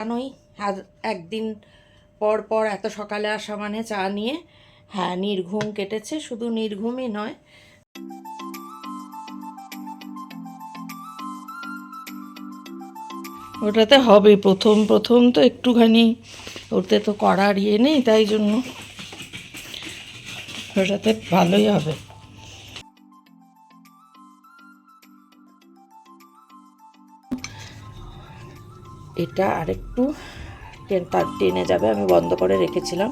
জানোই আর একদিন পর পর এত সকালে আসা মানে চা নিয়ে, হ্যাঁ নির্ঘুম কেটেছে। শুধু নির্ঘুমই নয়, ওটাতে হবে প্রথম প্রথম তো একটুখানি, ওতে তো করার ইয়ে নেই, তাই জন্য ওটাতে ভালোই হবে। এটা আরেকটু টেনে যাবে, আমি বন্ধ করে রেখেছিলাম,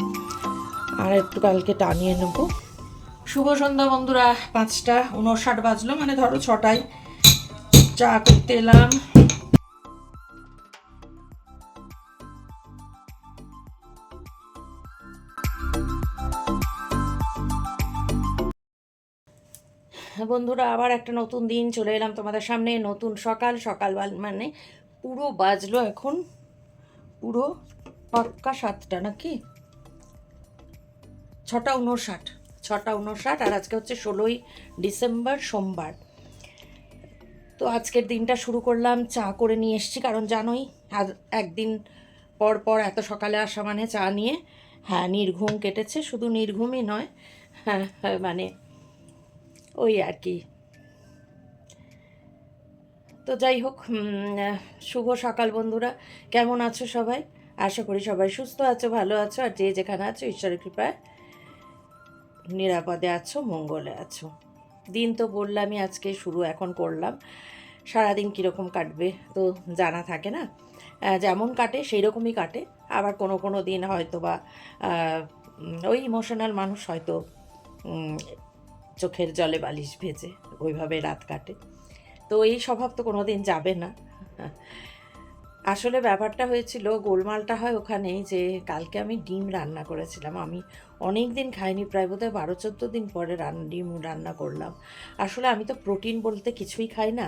আর একটু কালকে টানিয়ে নেব। শুভ সন্ধ্যা বন্ধুরা, 5টা 59 বাজলো, মানে ধরো 6টায় চা করতে এলাম। বন্ধুরা, আবার একটা নতুন দিন চলে এলাম তোমাদের সামনে, নতুন সকাল সকাল মানে পুরো বাজলো এখন পুরো পাক্কা 7টা, নাকি 6টা 59, 6টা 59। আর আজকে হচ্ছে 16ই ডিসেম্বর, সোমবার। তো আজকের দিনটা শুরু করলাম চা করে নিয়ে এসেছি, কারণ জানোই আর একদিন পর পর এত সকালে আসা মানে চা নিয়ে, হ্যাঁ নির্ঘুম কেটেছে। শুধু নির্ঘুমই নয়, হ্যাঁ মানে ওই আর কি। তো যাই হোক, শুভ সকাল বন্ধুরা, কেমন আছো সবাই? আশা করি সবাই সুস্থ আছো, ভালো আছো, আর যে যেখানে আছো ঈশ্বরের কৃপায় নিরাপদে আছো, মঙ্গলে আছো। দিন তো বললামই আজকে শুরু এখন করলাম। সারাদিন কীরকম কাটবে তো জানা থাকে না, যেমন কাটে সেই রকমই কাটে। আবার কোনো কোনো দিন হয়তো বা ওই ইমোশনাল মানুষ হয়তো চোখের জলে বালিশ ভেজে ওইভাবে রাত কাটে। তো এই স্বভাব তো কোনো দিন যাবে না। আসলে ব্যাপারটা হয়েছিল, গোলমালটা হয় ওখানেই যে কালকে আমি ডিম রান্না করেছিলাম। আমি অনেক দিন খাইনি, প্রায় বোধহয় 12-14 দিন পরে ডিম রান্না করলাম। আসলে আমি তো প্রোটিন বলতে কিছুই খাই না।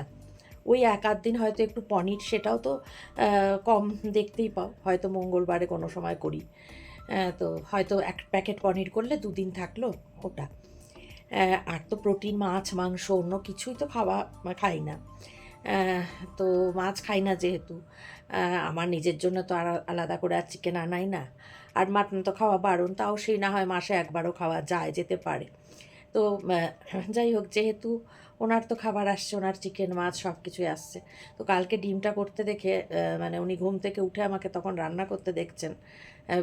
ওই এক আধ দিন হয়তো একটু পনির, সেটাও তো কম দেখতেই পাও, হয়তো মঙ্গলবারে কোনো সময় করি। তো হয়তো 1 প্যাকেট পনির করলে 2 দিন থাকলো ওটা। আর তো প্রোটিন মাছ মাংস অন্য কিছুই তো খাই না। তো মাছ খাই না যেহেতু, আমার নিজের জন্য তো আর আলাদা করে আর চিকেন আনাই না। আর মাটন তো খাওয়া বারণ, তাও সেই না হয় মাসে একবারও খাওয়া যায়, যেতে পারে। তো যাই হোক, যেহেতু ওনার তো খাবার আসছে, ওনার চিকেন মাছ সব কিছুই আসছে। তো কালকে ডিমটা করতে দেখে, মানে উনি ঘুম থেকে উঠে আমাকে তখন রান্না করতে দেখছেন,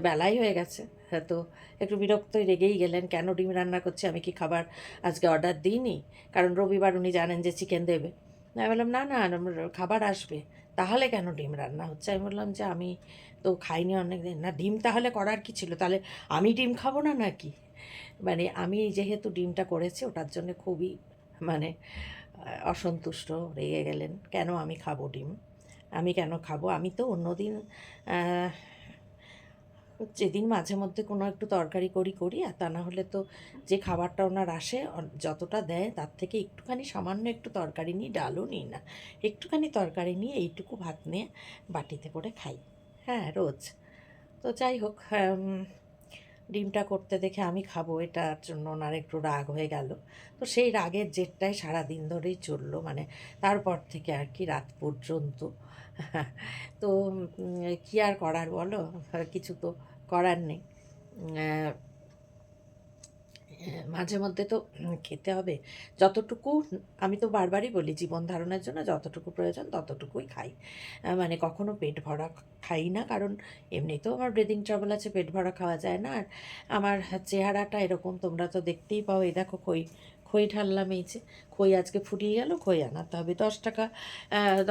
বেলাই হয়ে গেছে। হ্যাঁ, তো একটু বিরক্তই রেগেই গেলেন, কেন ডিম রান্না করছি, আমি কি খাবার আজকে অর্ডার দিইনি? কারণ রবিবার উনি জানেন যে চিকেন দেবে। আমি বললাম না না, খাবার আসবে, তাহলে কেন ডিম রান্না হচ্ছে? আমি বললাম যে আমি তো খাইনি অনেক দিন। না, ডিম তাহলে করার কি ছিল? তাহলে আমি ডিম খাবো না নাকি? মানে আমি যেহেতু ডিমটা করেছি ওটার জন্য খুবই মানে অসন্তুষ্ট, রেগে গেলেন, কেন আমি খাবো ডিম, আমি কেন খাবো? আমি তো অন্যদিন যেদিন মাঝে মধ্যে কোনো একটু তরকারি করি, আর তা না হলে তো যে খাবারটা ওনার আসে যতটা দেয় তার থেকে একটুখানি সামান্য একটু তরকারি নিই, ডালও নিই না, একটুখানি তরকারি নিয়ে এইটুকু ভাত নিয়ে বাটিতে করে খাই, হ্যাঁ রোজ। তো যাই হোক, ডিমটা করতে দেখে আমি খাবো এটার জন্য ওনার একটু রাগ হয়ে গেল। তো সেই রাগের জেরটাই সারাদিন ধরেই চললো, মানে তারপর থেকে আর কি রাত পর্যন্ত। তো কী আর করার বলো, কিছু তো করার নেই। মাঝে মধ্যে তো খেতে হবে যতটুকু। আমি তো বারবারই বলি, জীবন ধারণের জন্য যতটুকু প্রয়োজন ততটুকুই খাই। মানে কখনো পেট ভরা খাই না, কারণ এমনিতেও আমার ব্রিদিং ট্রাবল আছে, পেট ভরা খাওয়া যায় না। আর আমার চেহারাটা এরকম, তোমরা তো দেখতেই পাও। এই দেখো খই খই ঢাললাম, এই যে খই আজকে ফুরিয়ে গেল, খই আনাতে হবে 10 টাকা।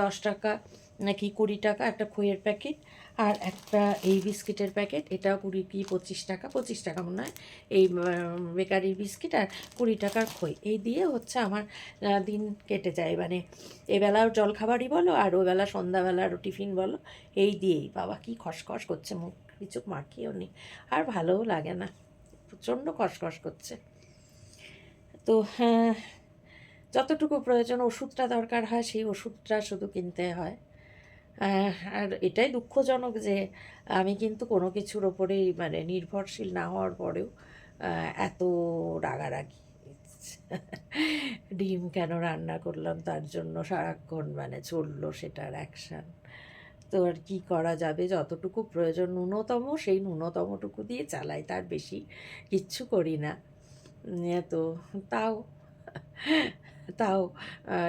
10 টাকা নাকি 20 টাকা একটা খইয়ের প্যাকেট। আর একটা এই বিস্কিটের প্যাকেট, এটাও 20 কি 25 টাকা, 25 টাকা মনে হয়। এই বেকারির বিস্কিট আর 20 টাকার খই, এই দিয়ে হচ্ছে আমার দিন কেটে যায়। মানে এবেলাও জলখাবারই বলো আর ওবেলা সন্ধ্যাবেলার টিফিন বলো, এই দিয়েই। বাবা কি খসখস করছে, মুখ কিছু মাখিয়েও নি, আর ভালোও লাগে না, প্রচণ্ড খসখস করছে। তো হ্যাঁ, যতটুকু প্রয়োজন ওষুধটা দরকার হয় সেই ওষুধটা শুধু কিনতে হয়। আর এটাই দুঃখজনক যে আমি কিন্তু কোনো কিছুর ওপরেই মানে নির্ভরশীল না হওয়ার পরেও এত রাগারাগি। ডিম কেন রান্না করলাম তার জন্য সারাক্ষণ মানে চললো সেটার অ্যাকশান। তো আর কী করা যাবে, যতটুকু প্রয়োজন ন্যূনতম সেই ন্যূনতমটুকু দিয়ে চালাই, তার বেশি কিচ্ছু করি না। তো তাও তাও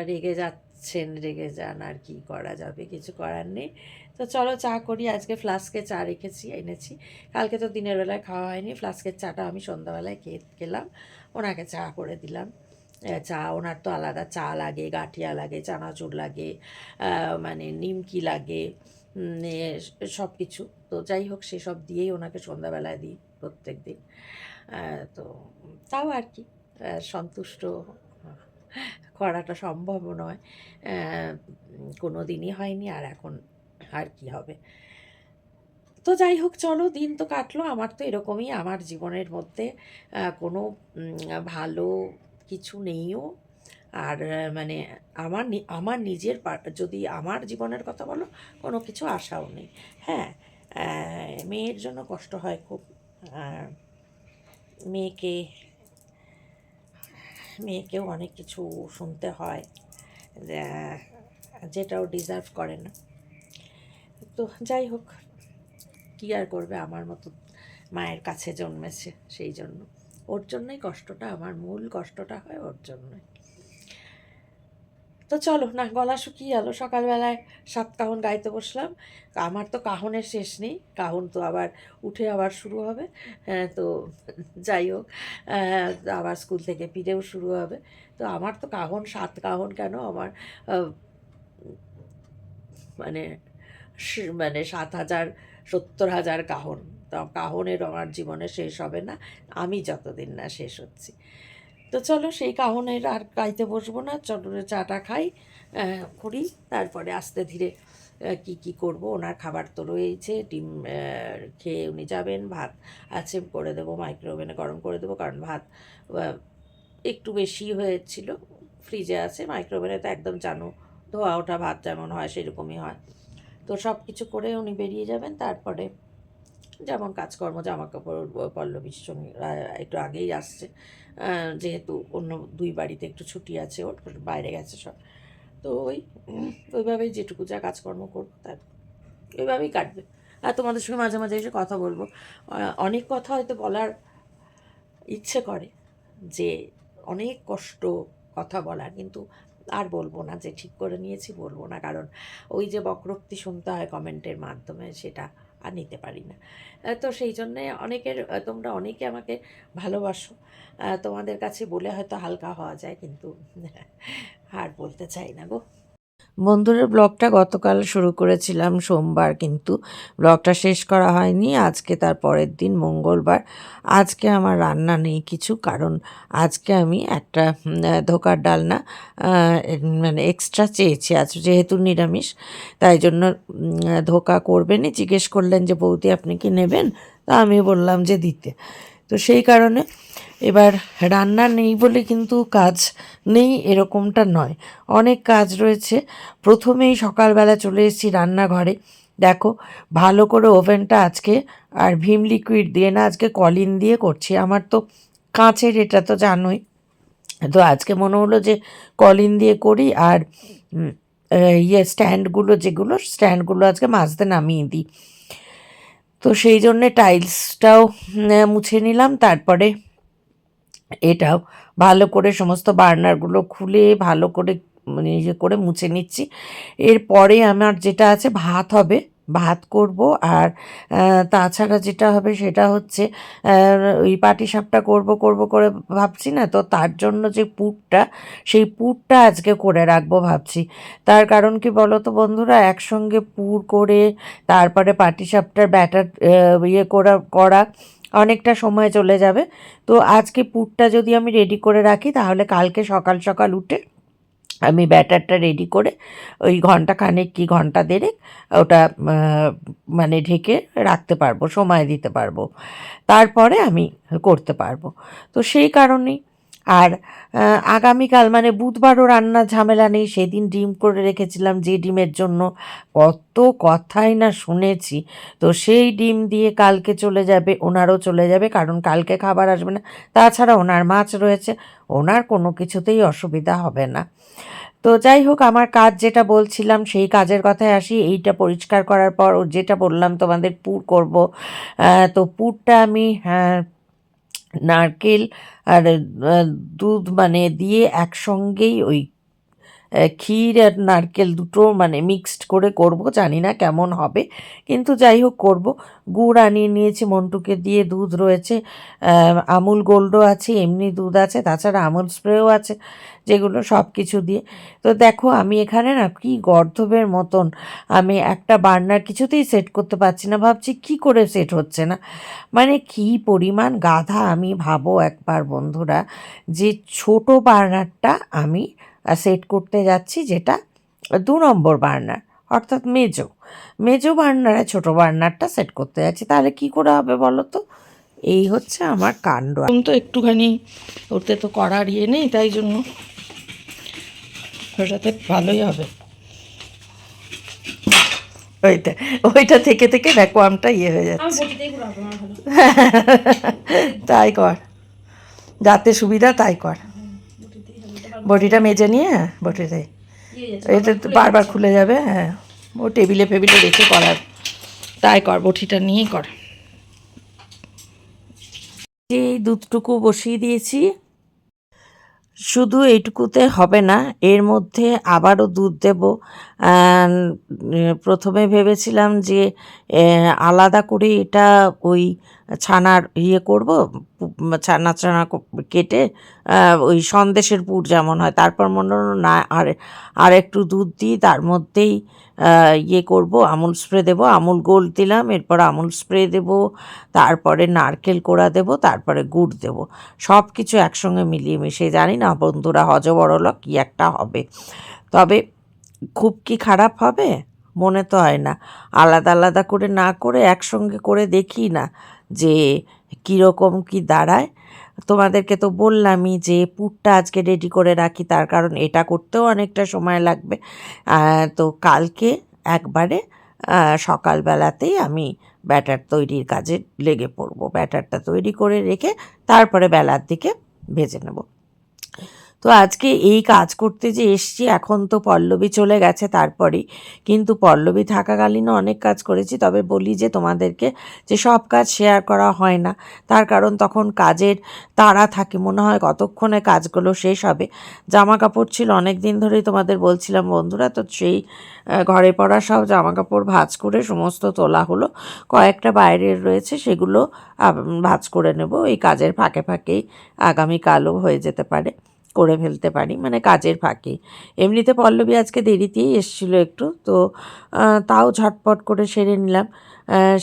রেগে যাচ্ছেন, রেগে যান, আর কি করা যাবে, কিছু করার নেই। তো চলো চা করি। আজকে ফ্লাস্কে চা রেখেছি, এনেছি। কালকে তো দিনের বেলায় খাওয়া হয়নি, ফ্লাস্কের চাটা আমি সন্ধ্যাবেলায় খেলাম, ওনাকে চা করে দিলাম। চা ওনার তো আলাদা চা লাগে, গাঁঠিয়া লাগে, চানাচুর লাগে, মানে নিমকি লাগে, সব কিছু। তো যাই হোক, সেসব দিয়েই ওনাকে সন্ধ্যাবেলায় দিই প্রত্যেক দিন। তো তাও আর কি সন্তুষ্ট করাটা সম্ভব নয়, কোনো দিনই হয়নি, আর এখন আর কি হবে। তো যাই হোক, চলো, দিন তো কাটলো। আমার তো এরকমই, আমার জীবনের মধ্যে কোনো ভালো কিছু নেইও। আর মানে আমার নিজের যদি আমার জীবনের কথা বলো, কোনো কিছু আশাও নেই। হ্যাঁ, মেয়ের জন্য কষ্ট হয় খুব। মেয়েকে মেয়েকেও অনেক কিছু শুনতে হয়, যেটাও ডিজার্ভ করে না। তো যাই হোক, কী আর করবে, আমার মতো মায়ের কাছে জন্মেছে, সেই জন্য ওর জন্যই কষ্টটা, আমার মূল কষ্টটা হয় ওর জন্যই। তো চলো না, গলা শুকিয়ে গেল, সকালবেলায় 7 কাহন গাইতে বসলাম। আমার তো কাহনের শেষ নেই, কাহন তো আবার উঠে আবার শুরু হবে। তো যাই হোক, আবার স্কুল থেকে ফিরেও শুরু হবে। তো আমার তো কাহন 7 কাহন কেন, আমার মানে মানে 7,000 70,000 কাহন। তো কাহনের আমার জীবনে শেষ হবে না, আমি যতদিন না শেষ হচ্ছি। তো চলো, সেই কাহনের আর গাইতে বসবো না, চলো চাটা খাই, করি, তারপরে আস্তে ধীরে কি কি করব। ওনার খাবার তো রয়েছে, ডিম খেয়ে উনি যাবেন, ভাত আছে করে দেবো, মাইক্রোওভেনে গরম করে দেবো, কারণ ভাত একটু বেশি হয়েছিল, ফ্রিজে আছে। মাইক্রোওভেনে তো একদম জানো, ধোয়া ওঠা ভাত যেমন হয় সেরকমই হয়। তো সব কিছু করে উনি বেরিয়ে যাবেন, তারপরে যেমন কাজকর্ম, জামাকাপড় পল্লবীর সঙ্গে একটু আগেই আসছে, যেহেতু অন্য 2 বাড়িতে একটু ছুটি আছে, ওর বাইরে গেছে সব। তো ওইভাবেই যেটুকু যা কাজকর্ম করবো, তার ওইভাবেই কাটবে। আর তোমাদের সঙ্গে মাঝে মাঝে এসে কথা বলবো, অনেক কথা হয়তো বলার ইচ্ছে করে, যে অনেক কষ্ট কথা বলার, কিন্তু আর বলবো না, যে ঠিক করে নিয়েছি বলবো না, কারণ ওই যে বক্রোক্তি শুনতে হয় কমেন্টের মাধ্যমে, সেটা আর নিতে পারি না। তো সেই জন্যে তোমরা অনেকে আমাকে ভালোবাসো, তোমাদের কাছে বলে হয়তো হালকা হওয়া যায়, কিন্তু আর বলতে চাই না গো। বন্ধুরা, ব্লগটা গতকাল শুরু করেছিলাম সোমবার, কিন্তু ব্লগটা শেষ করা হয়নি। আজকে তার পরের দিন মঙ্গলবার, আজকে আমার রান্না নেই কিছু, কারণ আজকে আমি একটা ধোকার ডালনা মানে এক্সট্রা চেয়েছি, আজ যেহেতু নিরামিষ, তাই জন্য ধোকা করবেনই। জিজ্ঞেস করলেন যে বৌদি আপনি কি নেবেন, তা আমি বললাম যে দিতে। তো সেই কারণে এবার রান্না নেই বলে কিন্তু কাজ নেই এরকমটা নয়, অনেক কাজ রয়েছে। প্রথমেই সকালবেলা চলে এসেছি রান্নাঘরে, দেখো ভালো করে ওভেনটা আজকে আর ভিম লিকুইড দিয়ে না, আজকে কলিন দিয়ে করছি। আমার তো কাঁচের, এটা তো জানোই, তো আজকে মনে হলো যে কলিন দিয়ে করি। আর স্ট্যান্ডগুলো আজকে মাজতে নামিয়ে দিই। তো সেই জন্যে টাইলসটাও মুছে নিলাম, তারপরে এটাও ভালো করে সমস্ত বার্নারগুলো খুলে ভালো করে মানে ইয়ে করে মুছে নিচ্ছি। এরপরে আমার যেটা আছে, ভাত হবে, ভাত করব। আর তাছাড়া যেটা হবে সেটা হচ্ছে ওই পাটিসাপটা করব করে ভাবছি না, তো তার জন্য যে পুরটা, সেই পুরটা আজকে করে রাখবো ভাবছি। তার কারণ কি বলো তো বন্ধুরা, একসঙ্গে পুর করে তারপরে পাটিসাপটার ব্যাটার ইয়ে করা অনেকটা সময় চলে যাবে। তো আজকে পুরটা যদি আমি রেডি করে রাখি, তাহলে কালকে সকাল সকাল উঠে আমি ব্যাটারটা রেডি করে ওই ঘন্টা খানেক কি ঘন্টা দেড়েক ওটা মানে ঢেকে রাখতে পারবো, সময় দিতে পারবো, তারপরে আমি করতে পারবো। তো সেই কারণেই। আর আগামীকাল মানে বুধবারও রান্নার ঝামেলা নেই, সেদিন ডিম করে রেখেছিলাম, যে ডিমের জন্য কত কথাই না শুনেছি। তো সেই ডিম দিয়ে কালকে চলে যাবে, ওনারও চলে যাবে, কারণ কালকে খাবার আসবে না। তাছাড়া ওনার মাছ রয়েছে, ওনার কোনো কিছুতেই অসুবিধা হবে না। তো যাই হোক, আমার কাজ যেটা বলছিলাম সেই কাজের কথায় আসি। এইটা পরিষ্কার করার পর ও যেটা বললাম তোমাদের পুর করব, তো পুরটা আমি নারকেল আর দুধ মানে দিয়ে একসঙ্গেই ওই ক্ষীর আর নারকেল দুটো মানে মিক্সড করে করব, জানি না কেমন হবে, কিন্তু যাই হোক করব। গুড় আনিয়ে নিয়েছি মন্টুকে দিয়ে, দুধ রয়েছে, আমুল গোল্ডও আছে, এমনি দুধ আছে, তাছাড়া আমুল স্প্রেও আছে, যেগুলো সব কিছু দিয়ে। তো দেখো আমি এখানে না কি গর্ধবের মতন, আমি একটা বার্নার কিছুতেই সেট করতে পারছি না, ভাবছি কি করে সেট হচ্ছে না, মানে কি পরিমাণ গাধা আমি, ভাবো একবার বন্ধুরা, যে ছোট বার্নারটা আমি সেট করতে যাচ্ছি, যেটা 2 নম্বর বার্নার, অর্থাৎ মেজো বার্নারে ছোট বার্নারটা সেট করতে যাচ্ছি, তাহলে কি করে হবে বলো তো? এই হচ্ছে আমার কাণ্ড। এখন তো একটুখানি ওতে তো করার ইয়ে নেই, তাই জন্য ওটাতে ভালোই হবে। ওইটা ওইটা থেকে থেকে দেখো আমটা ইয়ে হয়ে যাচ্ছে। তাই কর, যাতে সুবিধা তাই কর। বটিটা মেজে নিয়ে বটিতে এটা তো বারবার খুলে যাবে। হ্যাঁ, ও টেবিলে ফেবিলে রেখে করার, তাই কর, বটিটা নিয়ে কর। এই দুধটুকু বসিয়ে দিয়েছি, শুধু এইটুকুতে হবে না, এর মধ্যে আবারও দুধ দেব। প্রথমে ভেবেছিলাম যে আলাদা করে এটা ওই ছানার ইয়ে করব, ছানা ছানা কেটে ওই সন্দেশের পুর যেমন হয়, তারপর মনে হলো না, আর একটু দুধ দিই, তার মধ্যেই ইয়ে করব, আমুল স্প্রে দেবো, আমুল গোল্ড দিলাম, এরপর আমুল স্প্রে দেবো, তারপরে নারকেল কোড়া দেবো, তারপরে গুড় দেবো, সব কিছু একসঙ্গে মিলিয়ে মিশিয়ে, জানি না বন্ধুরা হজবরল কী একটা হবে, তবে খুব কি খারাপ হবে মনে তো হয় না। আলাদা আলাদা করে না করে একসঙ্গে করে দেখি না যে কীরকম কি দাঁড়ায়। তোমাদেরকে তো বললামই যে পুরটা আজকে রেডি করে রাখি, তার কারণ এটা করতেও অনেকটা সময় লাগবে। তো কালকে একবারে সকালবেলাতেই আমি ব্যাটার তৈরির কাজে লেগে পড়ব, ব্যাটারটা তৈরি করে রেখে তারপরে বেলার দিকে ভেজে নেব। তো আজকে এই কাজ করতে যে এসছি, এখন তো পল্লবী চলে গেছে তারপরেই, কিন্তু পল্লবী থাকাকালীনও অনেক কাজ করেছি, তবে বলি যে তোমাদেরকে যে সব কাজ শেয়ার করা হয় না, তার কারণ তখন কাজের তাড়া থাকে, মনে হয় কতক্ষণে কাজগুলো শেষ হবে। জামা কাপড় ছিল অনেক দিন ধরেই, তোমাদের বলছিলাম বন্ধুরা, তো সেই ঘরে পড়া সব জামা কাপড় ভাঁজ করে সমস্ত তোলা হলো, কয়েকটা বাইরের রয়েছে সেগুলো ভাঁজ করে নেব, এই কাজের ফাঁকে ফাঁকেই আগামীকালও হয়ে যেতে পারে, করে ফেলতে পারি, মানে কাজের ফাঁকে। এমনিতে পল্লবী আজকে দেরিতেই এসেছিল একটু, তো তাও ঝটপট করে সেরে নিলাম,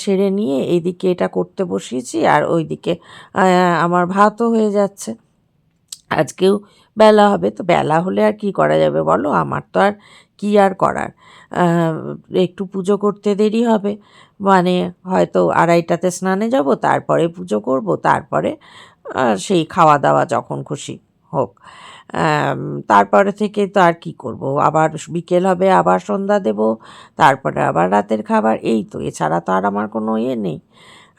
সেরে নিয়ে এইদিকে এটা করতে বসিয়েছি, আর ওইদিকে আমার ভাতও হয়ে যাচ্ছে। আজকেও বেলা হবে, তো বেলা হলে আর কি করা যাবে বলো, আমার তো আর কি আর করার, একটু পুজো করতে দেরি হবে, মানে হয়তো 2:30টাতে স্নানে যাব, তারপরে পুজো করব, তারপরে সেই খাওয়া দাওয়া যখন খুশি হোক, তারপরে থেকে তো আর কি করব, আবার বিকেল হবে, আবার সন্ধ্যা দেব, তারপরে আবার রাতের খাবার, এই তো, এছাড়া তো আর আমার কোনো ইয়ে নেই,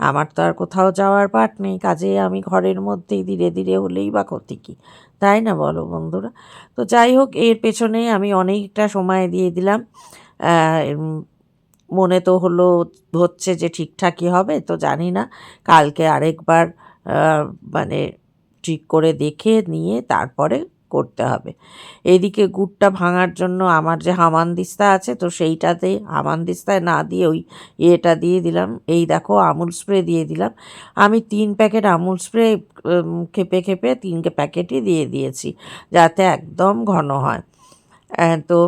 আমার তো আর কোথাও যাওয়ার পাট নেই, কাজে আমি ঘরের মধ্যেই ধীরে ধীরে হলেই বা ক্ষতি কী, তাই না বলো বন্ধুরা? তো যাই হোক, এর পেছনে আমি অনেকটা সময় দিয়ে দিলাম, মনে তো হচ্ছে যে ঠিকঠাকই হবে, তো জানি না, কালকে আরেকবার মানে ঠিক করে দেখে নিয়ে তারপরে করতে হবে। এইদিকে গুড়টা ভাঙার জন্য আমার যে হামানদিস্তা আছে, তো সেইটাতে হামানদিস্তায় না দিয়ে ওই ইয়েটা দিয়ে দিলাম, এই দেখো আমুল স্প্রে দিয়ে দিলাম, আমি 3 প্যাকেট আমুল স্প্রে খেপে খেপে 3 প্যাকেটই দিয়ে দিয়েছি, যাতে একদম ঘন হয়। তো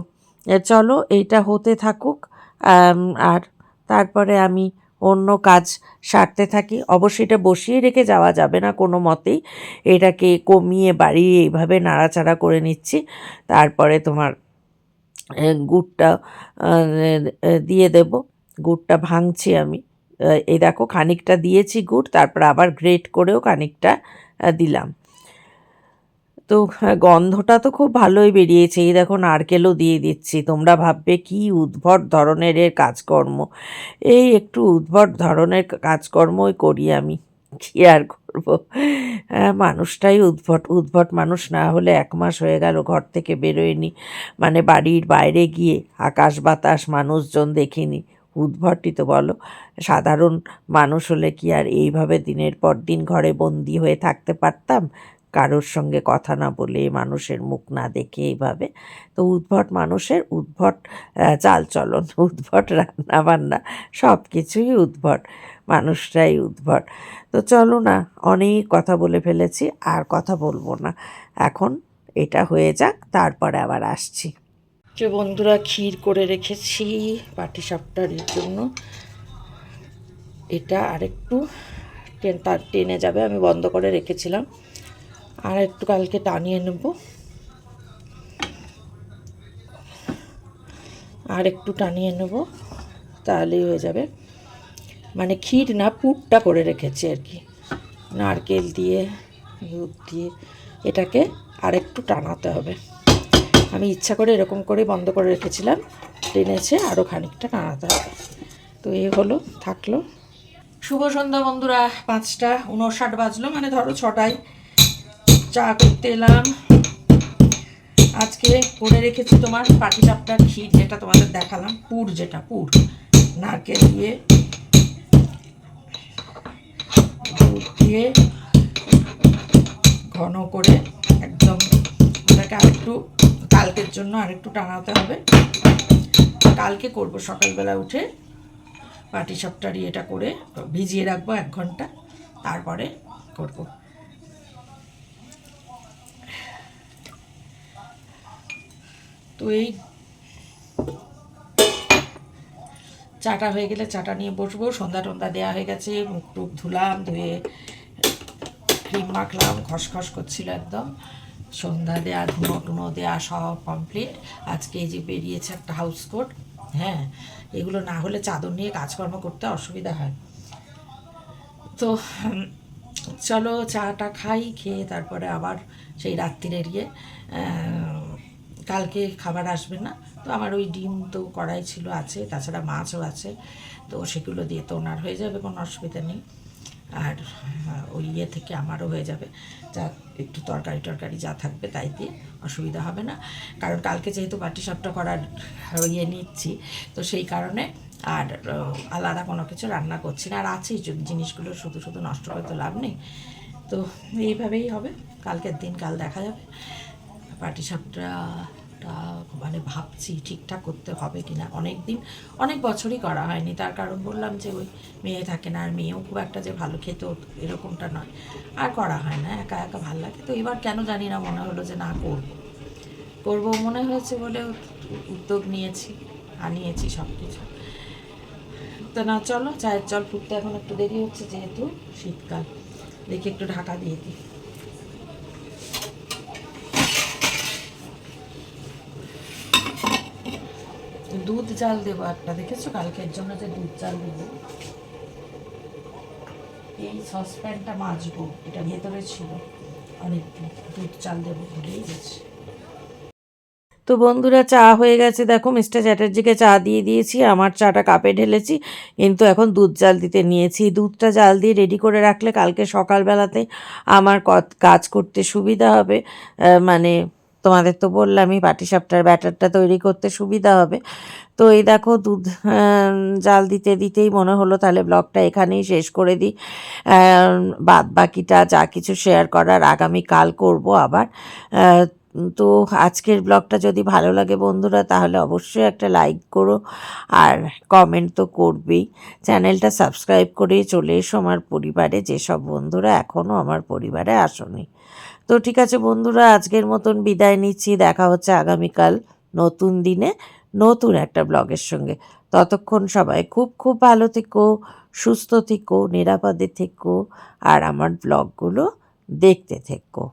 চলো এইটা হতে থাকুক, আর তারপরে আমি অন্য কাজ সারতে থাকি। অবশ্যই এটা বসিয়ে রেখে যাওয়া যাবে না কোনো মতেই, এটাকে কমিয়ে বাড়িয়ে এইভাবে নাড়াচাড়া করে নিচ্ছি, তারপরে তোমার গুড়টা দিয়ে দেব, গুড়টা ভাঙছি আমি, এই দেখো খানিকটা দিয়েছি গুড়, তারপর আবার গ্রেট করেও খানিকটা দিলাম। তো গন্ধটা তো খুব ভালোই বেরিয়েছে, এই দেখো নারকেলও দিয়ে দিচ্ছি, তোমরা ভাববে কি উদ্ভট ধরনের এর কাজকর্ম, এই একটু উদ্ভট ধরনের কাজকর্মই করি আমি, কী আর করবো, মানুষটাই উদ্ভট। উদ্ভট মানুষ না হলে 1 মাস হয়ে গেল ঘর থেকে বেরোয়নি, মানে বাড়ির বাইরে গিয়ে আকাশ বাতাস মানুষজন দেখিনি। উদ্ভটই তো বলো। সাধারণ মানুষ হলে কি আর এইভাবে দিনের পর দিন ঘরে বন্দি হয়ে থাকতে পারতাম, কারোর সঙ্গে কথা না বলে, মানুষের মুখ না দেখে এইভাবে? তো উদ্ভট মানুষের উদ্ভট চালচলন, উদ্ভট রান্নাবান্না, সব কিছুই উদ্ভট, মানুষটাই উদ্ভট। তো চলো না, অনেক কথা বলে ফেলেছি, আর কথা বলবো না এখন, এটা হয়ে যাক, তারপরে আবার আসছি। যে বন্ধুরা, ক্ষীর করে রেখেছি পাটিসাপটার জন্য, এটা আরেকটু টেনে যাবে, আমি বন্ধ করে রেখেছিলাম, আর একটু কালকে টানিয়ে নেব, আর একটু টানিয়ে নেব, তাহলেই হয়ে যাবে। মানে ক্ষীর না, পুরটা করে রেখেছি আর কি, নারকেল দিয়ে, দুধ দিয়ে, এটাকে আরেকটু টানাতে হবে। আমি ইচ্ছা করে এরকম করে বন্ধ করে রেখেছিলাম, টেনেছে, আরও খানিকটা টানাতে হবে। তো এই হলো, থাকলো। শুভ সন্ধ্যা বন্ধুরা, 5টা 59 বাজলো, মানে ধরো 6টায় চা করতে এলাম। আজকে করে রেখেছি তোমার পাটিসাপটার ক্ষীর, যেটা তোমাদের দেখালাম, পুর, যেটা পুর নারকেল দিয়ে, দুধ দিয়ে ঘন করে একদম, এটাকে আরেকটু কালকের জন্য আরেকটু টানাতে হবে। কালকে করব সকালবেলা উঠে পাটিসাপটার এটা করে ভিজিয়ে রাখবো 1 ঘন্টা, তারপরে করব। তো এই চাটা হয়ে গেলে চাটা নিয়ে বসবো। সন্ধ্যা টন্ধা দেওয়া হয়ে গেছে, মুখ টুক ধুলাম, ধুয়ে ক্রিম মাখলাম, খসখস করছিল একদম। সন্ধ্যা দেওয়া, ধুনো টুনো দেওয়া সব কমপ্লিট। আজকে এই যে বেরিয়েছে একটা হাউস কোট, হ্যাঁ, এগুলো না হলে চাদর নিয়ে কাজকর্ম করতে অসুবিধা হয়। তো চলো চাটা খাই, খেয়ে তারপরে আবার সেই রাত্রিরের কালকে খাবার আসবে না, তো আমার ওই ডিম তো কড়াই ছিল, আছে, তাছাড়া মাছও আছে, তো সেগুলো দিয়ে তো ওনার হয়ে যাবে, কোনো অসুবিধা নেই। আর ওই থেকে আমারও হয়ে যাবে, যা একটু তরকারি যা থাকবে তাই দিয়ে অসুবিধা হবে না। কারণ কালকে যেহেতু পাটিসাপটা করার নিচ্ছি, তো সেই কারণে আর আলাদা কোনো কিছু রান্না করছি না। আর আছেই জিনিসগুলো, শুধু শুধু নষ্ট করে তো লাভ নেই। তো এইভাবেই হবে, কালকের দিন কাল দেখা যাবে। পাটিসাপটা মানে ভাবছি ঠিকঠাক করতে হবে কি না, অনেক বছরই করা হয়নি। তার কারণ বললাম যে ওই মেয়ে থাকে না, আর মেয়েও খুব একটা যে ভালো খেত এরকমটা নয়, আর করা হয় না, একা একা ভালো লাগে। তো এবার কেন জানি না মনে হলো যে না, করবো মনে হয়েছে বলে উদ্যোগ নিয়েছি, আনিয়েছি সব কিছু। তো না, চলো চায়ের জল ফুটতে এখন একটু দেরি হচ্ছে, যেহেতু শীতকাল। দেখি একটু ঢাকা দিয়ে দিই। দুধ জাল দেবো একটা, দেখেছো কালকের জন্য যে দুধ জাল দেবো, এই সসপ্যানটা মাজবো, এটা ভেতরে ছিল অনেকদিন, দুধ চাল দেবো ভুলেই গেছি। তো বন্ধুরা, চা হয়ে গেছে, দেখো মিস্টার চ্যাটার্জিকে চা দিয়ে দিয়েছি, আমার চাটা কাপে ঢেলেছি, কিন্তু এখন দুধ জাল দিতে নিয়েছি। দুধটা জাল দিয়ে রেডি করে রাখলে কালকে সকালবেলাতে আমার কাজ করতে সুবিধা হবে, মানে তোমাদের তো বললামই পাটিসাপটার ব্যাটারটা তৈরি করতে সুবিধা হবে। তো এই দেখো দুধ জাল দিতে দিতেই মনে হলো তাহলে ব্লগটা এখানেই শেষ করে দিই। বাদ বাকিটা যা কিছু শেয়ার করার আগামীকাল করব আবার। তো আজকের ব্লগটা যদি ভালো লাগে বন্ধুরা, তাহলে অবশ্যই একটা লাইক করো, আর কমেন্ট তো করবেই। চ্যানেলটা সাবস্ক্রাইব করে চলে এসো আমার পরিবারে, যেসব বন্ধুরা এখনও আমার পরিবারে আসোনি। তো ঠিক আছে বন্ধুরা, আজকের মতন বিদায় নিচ্ছি, দেখা হচ্ছে আগামীকাল নতুন দিনে নতুন একটা ব্লগের সঙ্গে। ততক্ষণ সবাই খুব খুব ভালো থেকো, সুস্থ থেকো, নিরাপদে থেকো, আর আমার ব্লগগুলো দেখতে থেকো।